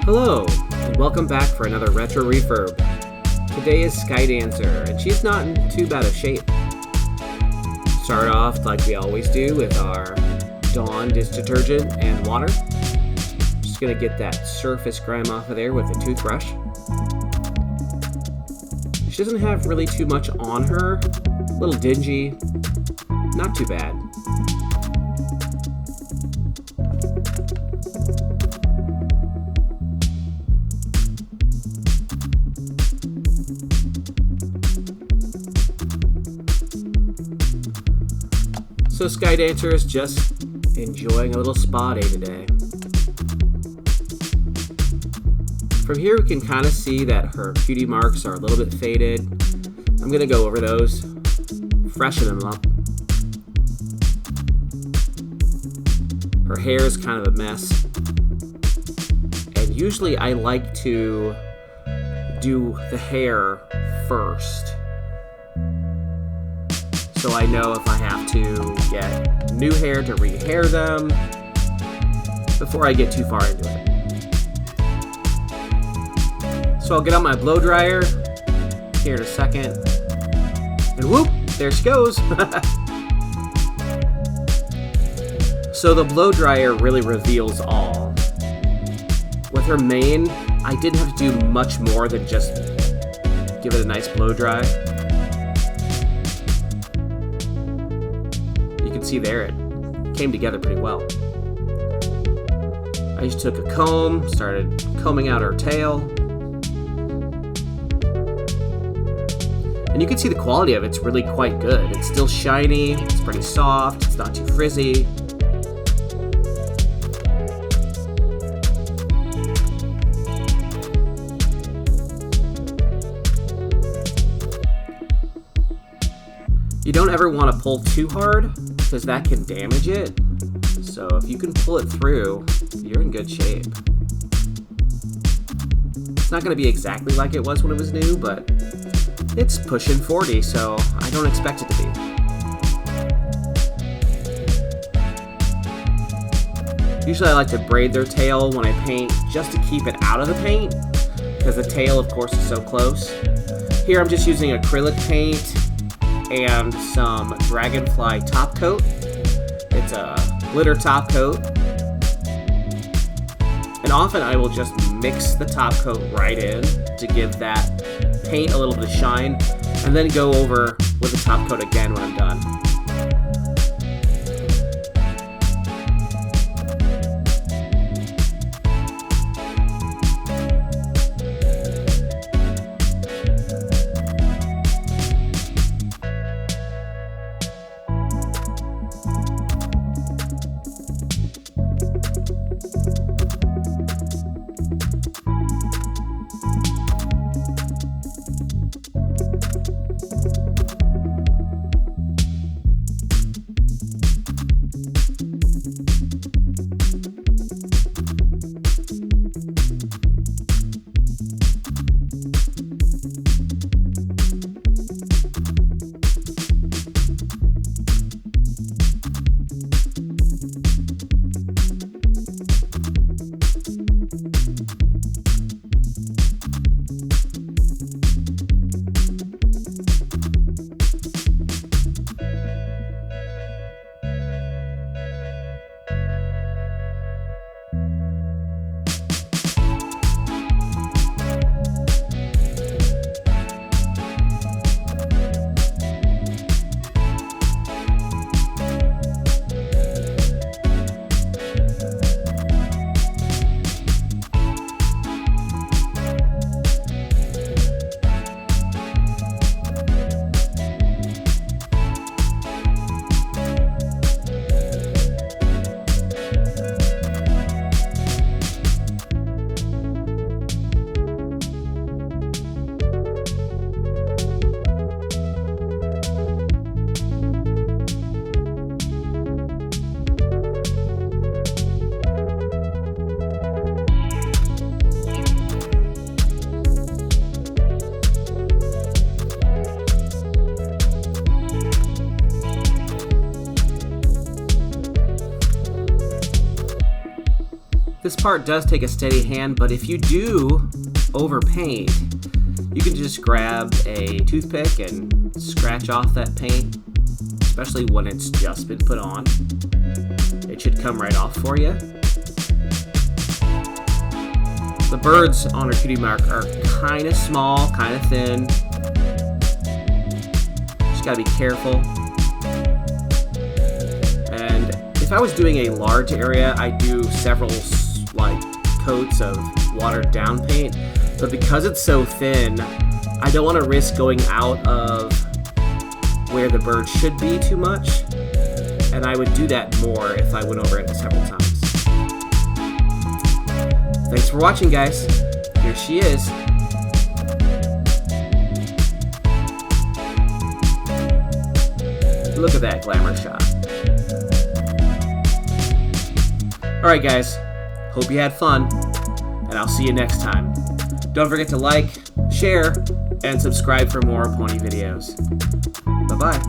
Hello, and welcome back for another retro refurb. Today is Skydancer, and she's not in too bad of shape. Start off like we always do with our Dawn dish detergent and water. Just gonna get that surface grime off of there with a toothbrush. She doesn't have really too much on her. A little dingy, not too bad. So Skydancer is just enjoying a little spa day today. From here we can kind of see that her cutie marks are a little bit faded. I'm going to go over those, freshen them up. Her hair is kind of a mess. And usually I like to do the hair first, so I know if I have to get new hair to rehair them before I get too far into it. So I'll get on my blow dryer here in a second, and whoop, there she goes. So the blow dryer really reveals all. With her mane, I didn't have to do much more than just give it a nice blow dry. See there, it came together pretty well. I just took a comb, started combing out her tail, and you can see the quality of it's really quite good. It's still shiny, it's pretty soft, it's not too frizzy. You don't ever want to pull too hard, because that can damage it. So if you can pull it through, you're in good shape. It's not going to be exactly like it was when it was new, but it's pushing 40, so I don't expect it to be. Usually I like to braid their tail when I paint, just to keep it out of the paint, because the tail, of course, is so close. Here I'm just using acrylic paint and some Dragonfly top coat. It's a glitter top coat. And often I will just mix the top coat right in to give that paint a little bit of shine, and then go over with the top coat again when I'm done. part does take a steady hand, but if you do overpaint, you can just grab a toothpick and scratch off that paint, especially when it's just been put on. It should come right off for you. The birds on our cutie mark are kind of small, kind of thin. Just gotta be careful. And if I was doing a large area, I'd do several like coats of watered down paint. But because it's so thin, I don't want to risk going out of where the bird should be too much. And I would do that more if I went over it several times. Thanks for watching, guys. Here she is. Look at that glamour shot. Alright guys, hope you had fun, and I'll see you next time. Don't forget to like, share, and subscribe for more pony videos. Bye-bye.